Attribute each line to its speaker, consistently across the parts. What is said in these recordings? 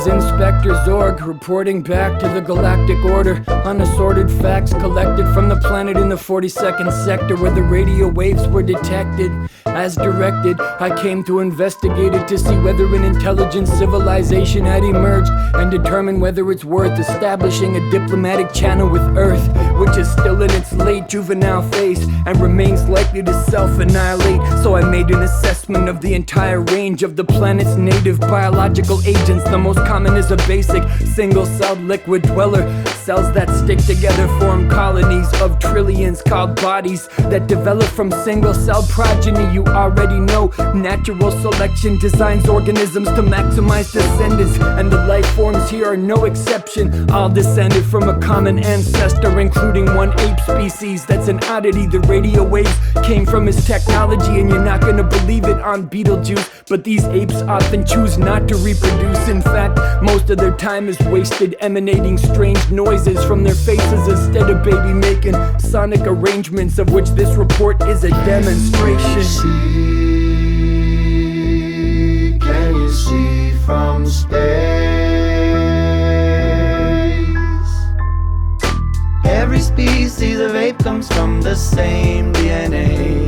Speaker 1: is Inspector Zorg, reporting back to the Galactic Order. Unassorted facts collected from the planet in the 42nd sector where the radio waves were detected. As directed, I came to investigate it to see whether an intelligent civilization had emerged and determine whether it's worth establishing a diplomatic channel with Earth, which is still in its late juvenile phase and remains likely to self-annihilate. So I made an assessment of the entire range of the planet's native biological agents. The most common is a basic single-celled liquid dweller. Cells that stick together form colonies of trillions called bodies that develop from single-celled progeny. You already know natural selection designs organisms to maximize descendants, and the life forms here are no exception. All descended from a common ancestor, including one ape species that's an oddity. The radio waves came from his technology, and you're not gonna believe it on Beetlejuice, but these apes often choose not to reproduce. In fact, most of their time is wasted emanating strange noises from their faces instead of baby making sonic arrangements, of which this report is a demonstration.
Speaker 2: Can you see from space? Every species of ape comes from the same DNA.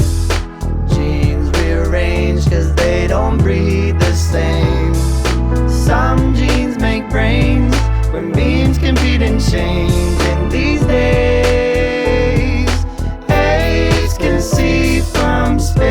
Speaker 2: Genes rearranged cause they don't breed the same. Some genes make brains where memes compete and change. In these days, apes can see from space.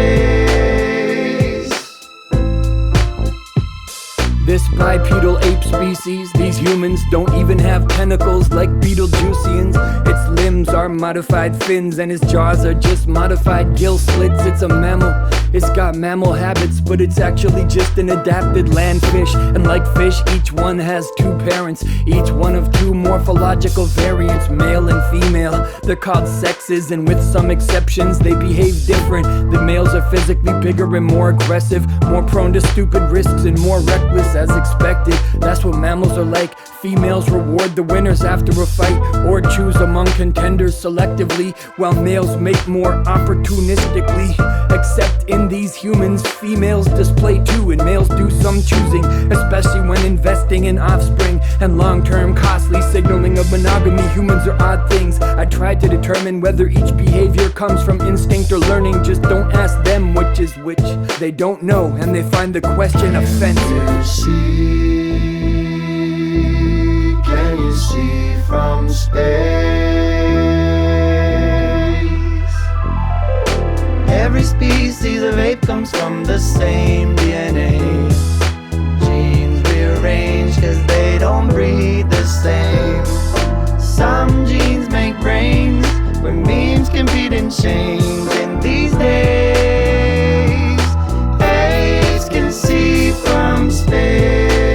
Speaker 1: This bipedal ape species, these humans don't even have tentacles like Beetlejuicians. Its limbs are modified fins and its jaws are just modified gill slits. It's a mammal. It's got mammal habits, but it's actually just an adapted land fish. And like fish, each one has two parents, each one of two morphological variants, male and female. They're called sexes, and with some exceptions, they behave different. The males are physically bigger and more aggressive, more prone to stupid risks and more reckless as expected. That's what mammals are like. Females reward the winners after a fight or choose among contenders selectively, while males mate more opportunistically. Except in these humans, females display too, and males do some choosing, especially when investing in offspring and long-term costly signaling of monogamy. Humans are odd things. I tried to determine whether each behavior comes from instinct or learning. Just don't ask them which is which. They don't know, and they find the question offensive.
Speaker 2: Can you see from space? Every species of ape comes from the same DNA. Genes rearranged cause they don't breed the same. Some genes make brains where memes compete and change. In these days, apes can see from space.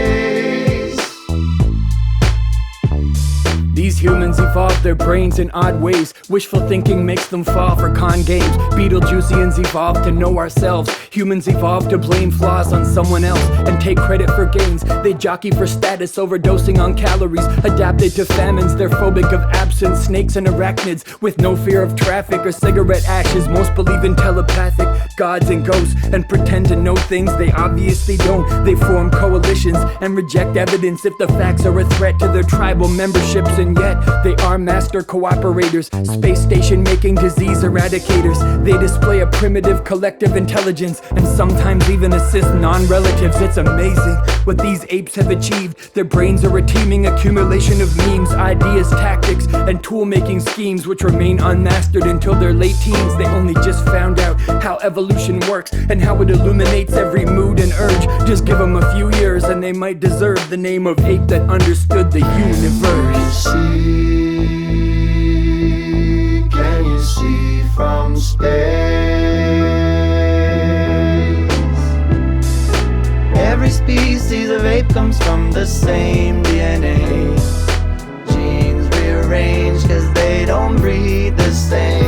Speaker 1: These humans evolve their brains in odd ways. Wishful thinking makes them fall for con games. Beetlejuicians evolve to know ourselves. Humans evolve to blame flaws on someone else and take credit for gains. They jockey for status, overdosing on calories. Adapted to famines, they're phobic of absence. Snakes and arachnids with no fear of traffic or cigarette ashes. Most believe in telepathic gods and ghosts and pretend to know things they obviously don't. They form coalitions and reject evidence if the facts are a threat to their tribal memberships. And yet, they are master cooperators, space station making disease eradicators. They display a primitive collective intelligence and sometimes even assist non-relatives. It's amazing what these apes have achieved. Their brains are a teeming accumulation of memes, ideas, tactics, and tool-making schemes which remain unmastered until their late teens. They only just found out how evolution works and how it illuminates every mood and urge. Just give them a few years and they might deserve the name of ape that understood the universe.
Speaker 2: Can you see from space? Every species of ape comes from the same DNA. Genes rearranged cause they don't breed the same.